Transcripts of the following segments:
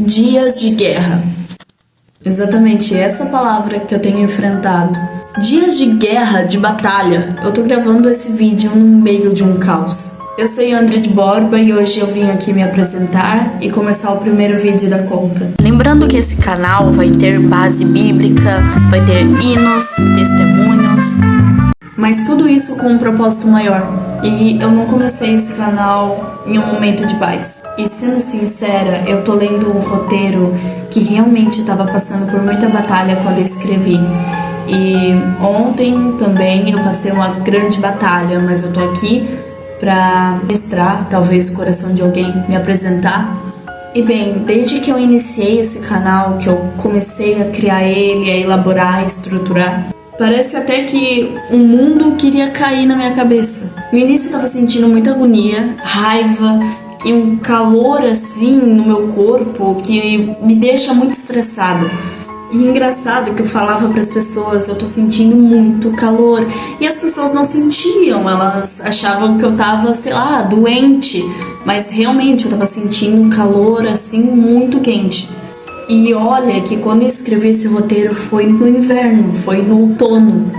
Dias de guerra. Exatamente essa palavra que eu tenho enfrentado. Dias de guerra, de batalha. Eu tô gravando esse vídeo no meio de um caos. Eu sou Andrid Borba e hoje eu vim aqui me apresentar e começar o primeiro vídeo da conta. Lembrando que esse canal vai ter base bíblica, vai ter hinos, testemunhos, mas tudo isso com um propósito maior. E eu não comecei esse canal em um momento de paz. E sendo sincera, eu tô lendo um roteiro que realmente estava passando por muita batalha quando eu escrevi. E ontem também eu passei uma grande batalha, mas eu tô aqui pra mostrar talvez o coração de alguém, me apresentar. E bem, desde que eu iniciei esse canal, que eu comecei a criar ele, a elaborar, a estruturar, parece até que o mundo queria cair na minha cabeça. No início eu tava sentindo muita agonia, raiva e um calor assim no meu corpo que me deixa muito estressada. E engraçado que eu falava para as pessoas, eu tô sentindo muito calor. E as pessoas não sentiam, elas achavam que eu tava, sei lá, doente. Mas realmente eu tava sentindo um calor assim muito quente. E olha que quando eu escrevi esse roteiro foi no inverno, foi no outono.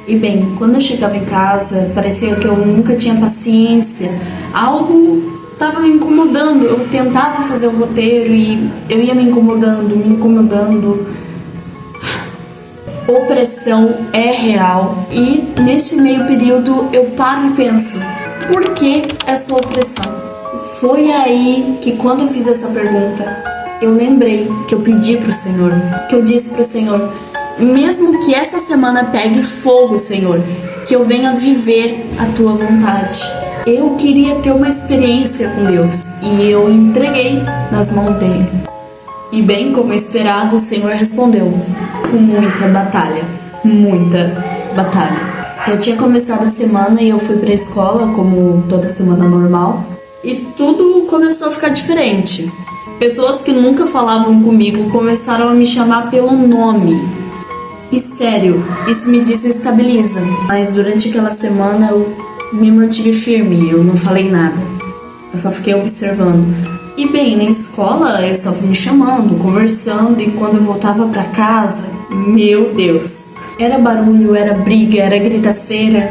E bem, quando eu chegava em casa, parecia que eu nunca tinha paciência. Algo estava me incomodando. Eu tentava fazer o roteiro e eu ia me incomodando. Opressão é real. E nesse meio período eu paro e penso, por que essa opressão? Foi aí que quando eu fiz essa pergunta, eu lembrei que eu pedi pro Senhor, que eu disse pro Senhor, mesmo que essa semana pegue fogo, Senhor, que eu venha viver a Tua vontade. Eu queria ter uma experiência com Deus e eu entreguei nas mãos dele. E bem como esperado, o Senhor respondeu com muita batalha, muita batalha. Já tinha começado a semana e eu fui pra escola como toda semana normal e tudo começou a ficar diferente. Pessoas que nunca falavam comigo começaram a me chamar pelo nome. E sério, isso me desestabiliza. Mas durante aquela semana eu me mantive firme, eu não falei nada. Eu só fiquei observando. E bem, na escola eu estava me chamando, conversando, e quando eu voltava pra casa, meu Deus, era barulho, era briga, era gritaceira.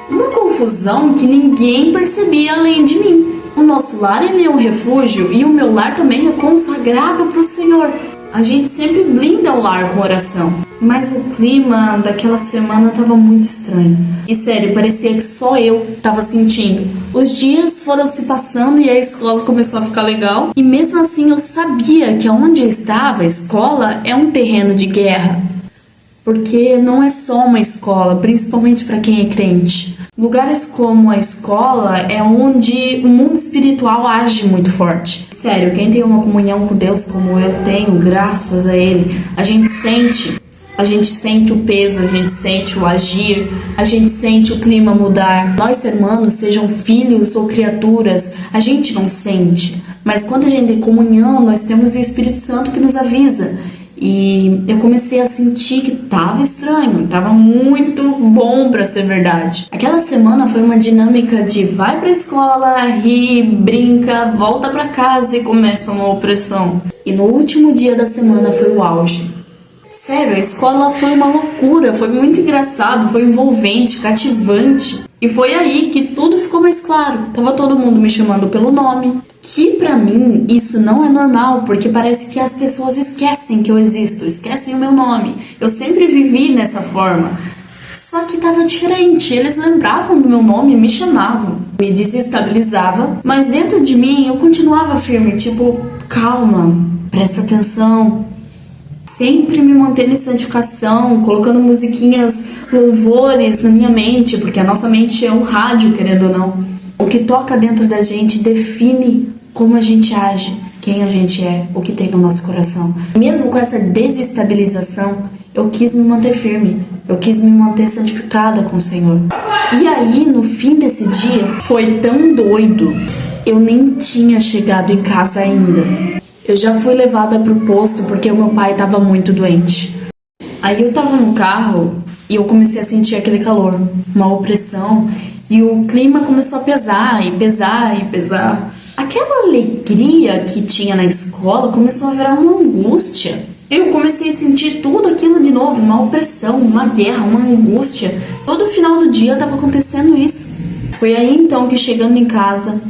Uma confusão que ninguém percebia além de mim. O nosso lar ele é um refúgio e o meu lar também é consagrado para o Senhor. A gente sempre blinda o lar com oração. Mas o clima daquela semana estava muito estranho. E sério, parecia que só eu estava sentindo. Os dias foram se passando e a escola começou a ficar legal. E mesmo assim eu sabia que onde eu estava, a escola, é um terreno de guerra. Porque não é só uma escola, principalmente para quem é crente. Lugares como a escola é onde o mundo espiritual age muito forte. Sério, quem tem uma comunhão com Deus como eu tenho, graças a Ele, a gente sente o peso, a gente sente o agir, a gente sente o clima mudar. Nós, irmãos, sejam filhos ou criaturas, a gente não sente. Mas quando a gente tem comunhão, nós temos o Espírito Santo que nos avisa. E eu comecei a sentir que tava estranho, tava muito bom pra ser verdade. Aquela semana foi uma dinâmica de vai pra escola, ri, brinca, volta pra casa e começa uma opressão. E no último dia da semana foi o auge. Sério, a escola foi uma loucura, foi muito engraçado, foi envolvente, cativante. E foi aí que tudo ficou mais claro. Tava todo mundo me chamando pelo nome. Que pra mim isso não é normal, porque parece que as pessoas esquecem que eu existo, esquecem o meu nome. Eu sempre vivi nessa forma. Só que tava diferente, eles lembravam do meu nome e me chamavam. Me desestabilizava, mas dentro de mim eu continuava firme, tipo, calma, presta atenção. Sempre me mantendo em santificação, colocando musiquinhas, louvores na minha mente, porque a nossa mente é um rádio, querendo ou não. O que toca dentro da gente define como a gente age, quem a gente é, o que tem no nosso coração. Mesmo com essa desestabilização, eu quis me manter firme, eu quis me manter santificada com o Senhor. E aí, no fim desse dia, foi tão doido, eu nem tinha chegado em casa ainda. Eu já fui levada pro posto porque o meu pai estava muito doente. Aí eu tava no carro e eu comecei a sentir aquele calor, uma opressão. E o clima começou a pesar e pesar e pesar. Aquela alegria que tinha na escola começou a virar uma angústia. Eu comecei a sentir tudo aquilo de novo, uma opressão, uma guerra, uma angústia. Todo final do dia estava acontecendo isso. Foi aí então que, chegando em casa,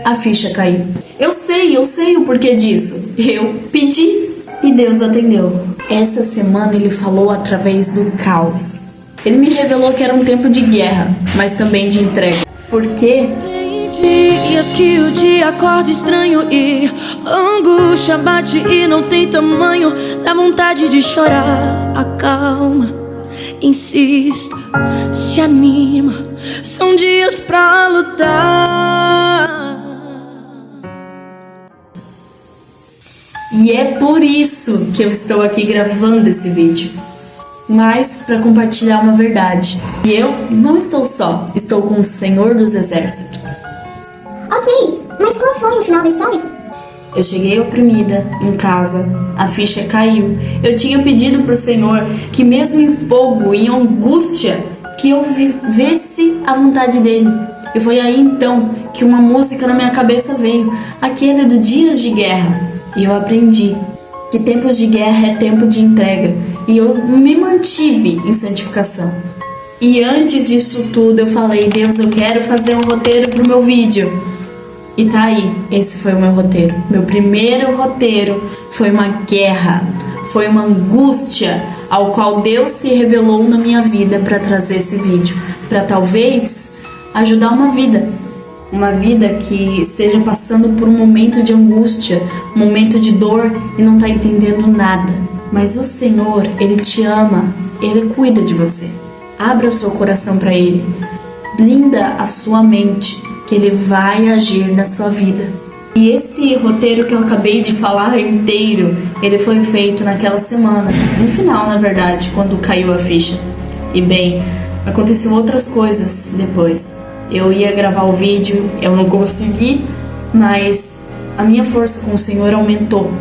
a ficha caiu. Eu sei o porquê disso. Eu pedi e Deus atendeu. Essa semana ele falou através do caos. Ele me revelou que era um tempo de guerra, mas também de entrega. Porque tem dias que o dia acorda estranho e a angústia bate e não tem tamanho. Dá vontade de chorar, acalma, insista, se anima. São dias pra lutar. E é por isso que eu estou aqui gravando esse vídeo. Mas para compartilhar uma verdade. E eu não estou só, estou com o Senhor dos Exércitos. Ok, mas qual foi o final da história? Eu cheguei oprimida em casa, a ficha caiu. Eu tinha pedido para o Senhor que mesmo em fogo, em angústia, que eu vivesse a vontade dele. E foi aí então que uma música na minha cabeça veio, aquele do Dias de Guerra. E eu aprendi que tempos de guerra é tempo de entrega. E eu me mantive em santificação. E antes disso tudo eu falei, Deus, eu quero fazer um roteiro pro meu vídeo. E tá aí, esse foi o meu roteiro. Meu primeiro roteiro foi uma guerra, foi uma angústia ao qual Deus se revelou na minha vida para trazer esse vídeo, para talvez ajudar uma vida que esteja passando por um momento de angústia, um momento de dor e não tá entendendo nada. Mas o Senhor, Ele te ama, Ele cuida de você. Abra o seu coração para Ele, blinda a sua mente, que Ele vai agir na sua vida. E esse roteiro que eu acabei de falar inteiro, ele foi feito naquela semana, no final, na verdade, quando caiu a ficha. E bem, aconteceu outras coisas depois. Eu ia gravar o vídeo, eu não consegui, mas a minha força com o Senhor aumentou.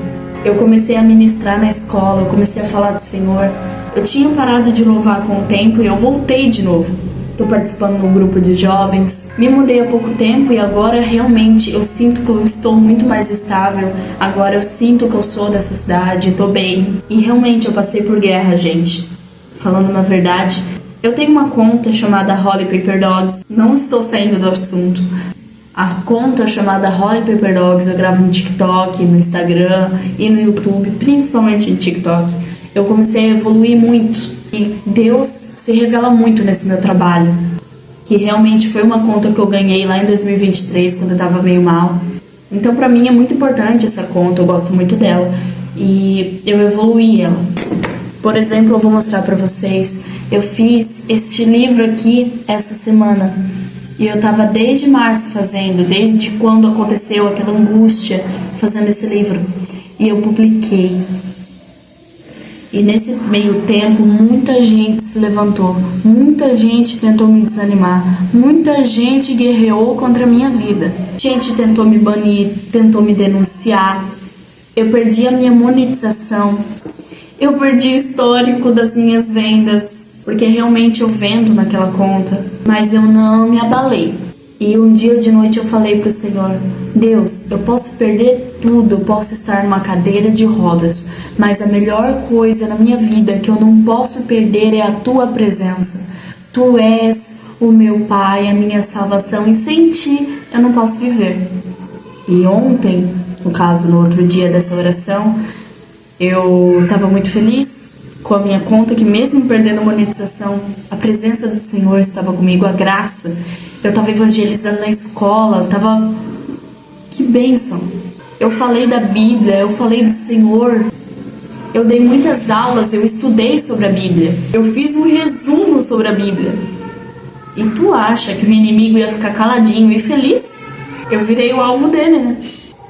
Eu comecei a ministrar na escola, eu comecei a falar do Senhor. Eu tinha parado de louvar com o tempo e eu voltei de novo. Estou participando de um grupo de jovens. Me mudei há pouco tempo e agora realmente eu sinto que eu estou muito mais estável. Agora eu sinto que eu sou dessa cidade, estou bem. E realmente eu passei por guerra, gente. Falando uma verdade, eu tenho uma conta chamada Holy Paper Dogs. Não estou saindo do assunto. A conta chamada Holy Paper Dogs eu gravo no TikTok, no Instagram e no YouTube, principalmente no TikTok. Eu comecei a evoluir muito e Deus se revela muito nesse meu trabalho, que realmente foi uma conta que eu ganhei lá em 2023, quando eu tava meio mal. Então pra mim é muito importante essa conta, eu gosto muito dela e eu evoluí ela. Por exemplo, eu vou mostrar pra vocês, eu fiz este livro aqui essa semana e eu tava desde março fazendo, desde quando aconteceu aquela angústia, fazendo esse livro, e eu publiquei. E nesse meio tempo, muita gente se levantou, muita gente tentou me desanimar, muita gente guerreou contra a minha vida. Gente tentou me banir, tentou me denunciar. Eu perdi a minha monetização, eu perdi o histórico das minhas vendas, porque realmente eu vendo naquela conta, mas eu não me abalei. E um dia de noite eu falei pro Senhor, Deus, eu posso perder tudo, eu posso estar numa cadeira de rodas, mas a melhor coisa na minha vida que eu não posso perder é a Tua presença. Tu és o meu Pai, a minha salvação, e sem Ti eu não posso viver. E ontem, no caso, no outro dia dessa oração, eu estava muito feliz com a minha conta, que mesmo perdendo a monetização, a presença do Senhor estava comigo, a graça. Eu tava evangelizando na escola, que bênção. Eu falei da Bíblia, eu falei do Senhor. Eu dei muitas aulas, eu estudei sobre a Bíblia. Eu fiz um resumo sobre a Bíblia. E tu acha que o inimigo ia ficar caladinho e feliz? Eu virei o alvo dele, né?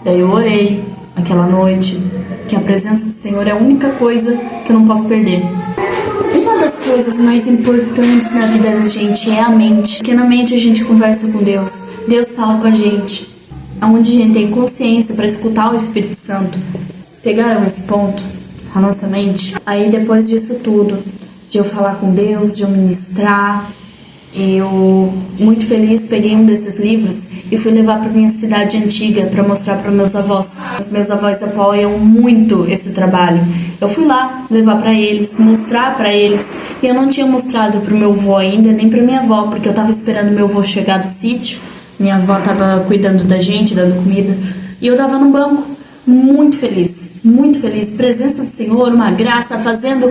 Daí eu orei aquela noite, que a presença do Senhor é a única coisa que eu não posso perder. Uma das coisas mais importantes na vida da gente é a mente, porque na mente a gente conversa com Deus, Deus fala com a gente, onde a gente tem consciência para escutar o Espírito Santo. Pegaram esse ponto? A nossa mente? Aí depois disso tudo, de eu falar com Deus, de eu ministrar, Eu, muito feliz, peguei um desses livros e fui levar para minha cidade antiga para mostrar para meus avós. Os meus avós apoiam muito esse trabalho. Eu fui lá levar para eles, mostrar para eles. E eu não tinha mostrado para o meu avô ainda, nem para minha avó, porque eu estava esperando meu avô chegar do sítio. Minha avó estava cuidando da gente, dando comida. E eu estava no banco, muito feliz, muito feliz. Presença do Senhor, uma graça, fazendo...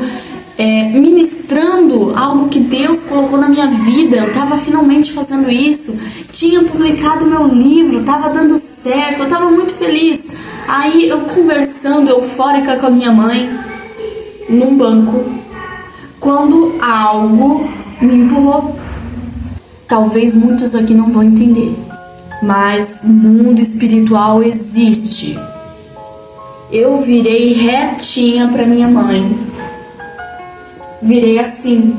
ministrando algo que Deus colocou na minha vida. Eu estava finalmente fazendo isso, tinha publicado meu livro, estava dando certo, eu estava muito feliz. Aí eu conversando, eufórica com a minha mãe, num banco, quando algo me empurrou. Talvez muitos aqui não vão entender, mas o mundo espiritual existe. Eu virei retinha para minha mãe. Virei assim.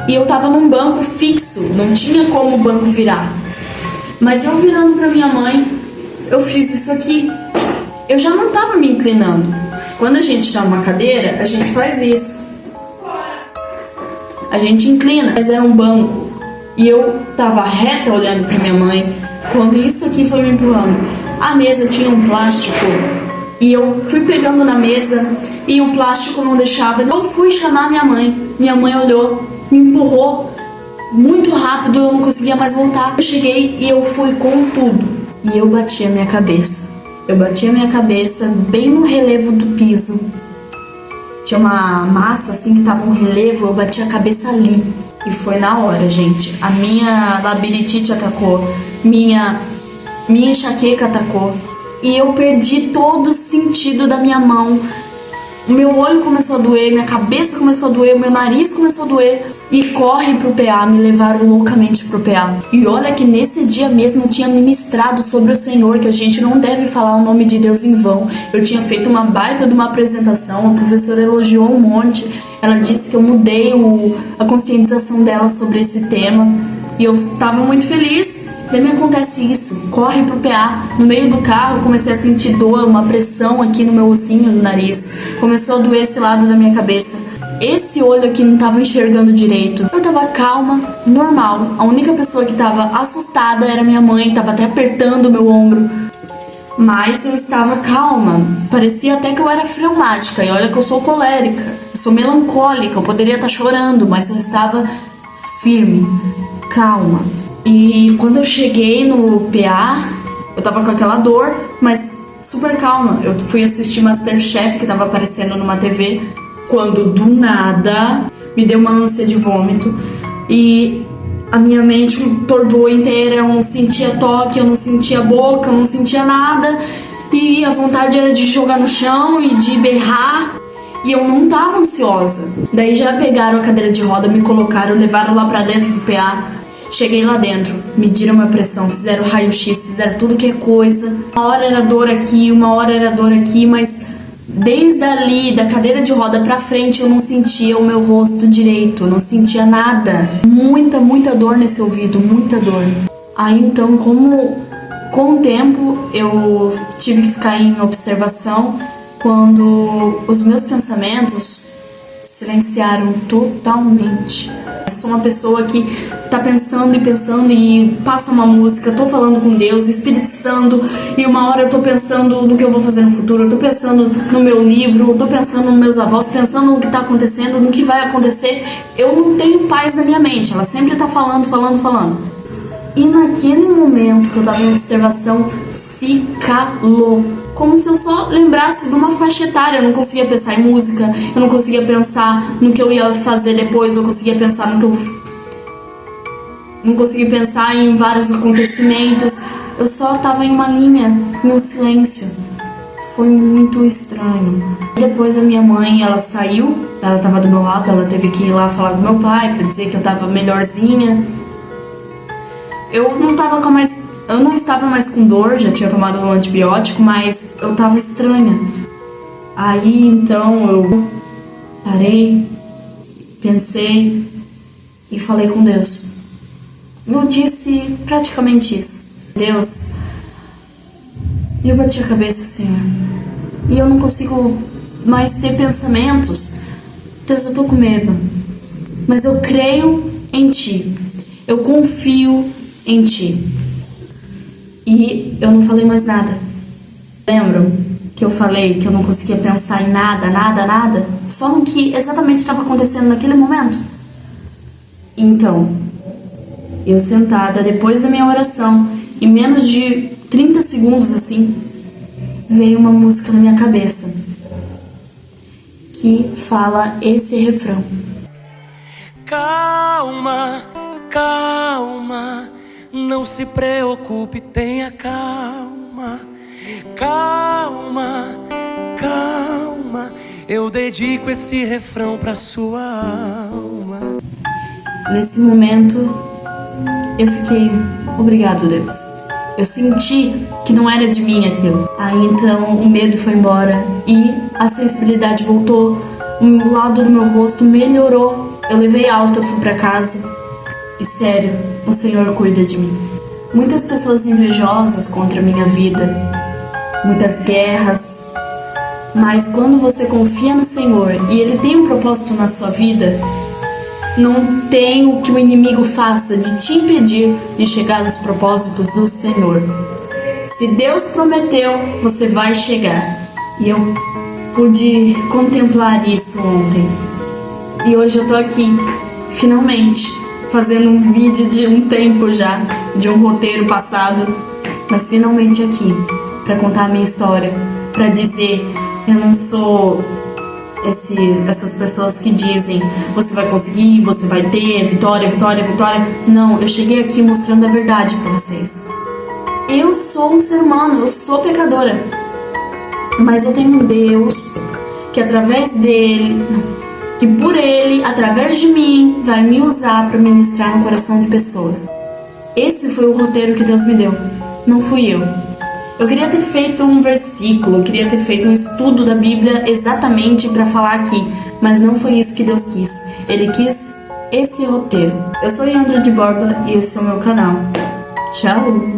E eu tava num banco fixo, não tinha como o banco virar. Mas eu virando pra minha mãe, eu fiz isso aqui. Eu já não tava me inclinando. Quando a gente tá numa cadeira, a gente faz isso. A gente inclina, mas era um banco. E eu tava reta olhando pra minha mãe, quando isso aqui foi me empurrando. A mesa tinha um plástico. E eu fui pegando na mesa e o plástico não deixava. Eu fui chamar minha mãe. Minha mãe olhou, me empurrou muito rápido, eu não conseguia mais voltar. Eu cheguei e eu fui com tudo. E eu bati a minha cabeça. Eu bati a minha cabeça bem no relevo do piso. Tinha uma massa assim que tava um relevo, eu bati a cabeça ali. E foi na hora, gente. A minha labirintite atacou. Minha enxaqueca atacou. E eu perdi todo o sentido da minha mão. O meu olho começou a doer, minha cabeça começou a doer, meu nariz começou a doer. E corre pro PA, me levaram loucamente pro PA. E olha que nesse dia mesmo eu tinha ministrado sobre o Senhor, que a gente não deve falar o nome de Deus em vão. Eu tinha feito uma baita de uma apresentação, a professora elogiou um monte. Ela disse que eu mudei a conscientização dela sobre esse tema. E eu tava muito feliz. Daí me acontece isso, corre pro PA. No meio do carro eu comecei a sentir dor, uma pressão aqui no meu ossinho do nariz. Começou a doer esse lado da minha cabeça. Esse olho aqui não tava enxergando direito. Eu tava calma, normal. A única pessoa que tava assustada era minha mãe, tava até apertando o meu ombro. Mas eu estava calma. Parecia até que eu era fleumática. E olha que eu sou colérica, eu sou melancólica, eu poderia estar chorando, mas eu estava firme, calma. E quando eu cheguei no PA, eu tava com aquela dor, mas super calma. Eu fui assistir Masterchef, que tava aparecendo numa TV, quando do nada me deu uma ânsia de vômito. E a minha mente tordoou inteira, eu não sentia toque, eu não sentia boca, eu não sentia nada. E a vontade era de jogar no chão e de berrar. E eu não tava ansiosa. Daí já pegaram a cadeira de roda, me colocaram, levaram lá pra dentro do PA. Cheguei lá dentro, mediram minha pressão, fizeram raio-x, fizeram tudo que é coisa. Uma hora era dor aqui, uma hora era dor aqui, mas desde ali, da cadeira de roda pra frente, eu não sentia o meu rosto direito, não sentia nada. Muita dor nesse ouvido, muita dor. Aí então, com o tempo, eu tive que ficar em observação quando os meus pensamentos silenciaram totalmente. Eu sou uma pessoa que tá pensando e passa uma música, tô falando com Deus, o Espírito Santo, e uma hora eu tô pensando no que eu vou fazer no futuro, eu tô pensando no meu livro, eu tô pensando nos meus avós, pensando no que tá acontecendo, no que vai acontecer. Eu não tenho paz na minha mente, ela sempre tá falando. E naquele momento que eu tava em observação, se calou. Como se eu só lembrasse de uma faixa etária. Eu não conseguia pensar em música, eu não conseguia pensar no que eu ia fazer depois, eu não conseguia pensar no que eu... Não conseguia pensar em vários acontecimentos. Eu só tava em uma linha, no silêncio. Foi muito estranho. Depois a minha mãe, ela saiu, ela tava do meu lado, ela teve que ir lá falar com meu pai pra dizer que eu tava melhorzinha. Eu não estava mais com dor, já tinha tomado um antibiótico, mas eu tava estranha. Aí então eu parei, pensei e falei com Deus. Eu disse praticamente isso. Deus, eu bati a cabeça, Senhor, e eu não consigo mais ter pensamentos. Deus, eu tô com medo, mas eu creio em Ti. Eu confio em ti. E eu não falei mais nada. Lembram que eu falei que eu não conseguia pensar em nada? Só no que exatamente estava acontecendo naquele momento? Então, eu sentada, depois da minha oração, em menos de 30 segundos assim, veio uma música na minha cabeça que fala esse refrão. Calma, calma, não se preocupe, tenha calma. Calma, calma, eu dedico esse refrão pra sua alma. Nesse momento, eu fiquei, obrigado, Deus. Eu senti que não era de mim aquilo. Aí então o medo foi embora e a sensibilidade voltou. O lado do meu rosto melhorou. Eu levei alta, fui pra casa. E sério, o Senhor cuida de mim. Muitas pessoas invejosas contra a minha vida, muitas guerras. Mas quando você confia no Senhor e Ele tem um propósito na sua vida, não tem o que o inimigo faça de te impedir de chegar nos propósitos do Senhor. Se Deus prometeu, você vai chegar. E eu pude contemplar isso ontem. E hoje eu tô aqui, finalmente, fazendo um vídeo de um tempo já, de um roteiro passado, mas finalmente aqui, pra contar a minha história, pra dizer, eu não sou essas pessoas que dizem você vai conseguir, você vai ter, vitória. Não, eu cheguei aqui mostrando a verdade pra vocês. Eu sou um ser humano, eu sou pecadora, mas eu tenho um Deus que através dele, que por ele, através de mim, vai me usar pra ministrar no coração de pessoas. Esse foi o roteiro que Deus me deu, não fui eu. Eu queria ter feito um versículo, eu queria ter feito um estudo da Bíblia exatamente para falar aqui, mas não foi isso que Deus quis. Ele quis esse roteiro. Eu sou Yandra de Borba e esse é o meu canal. Tchau!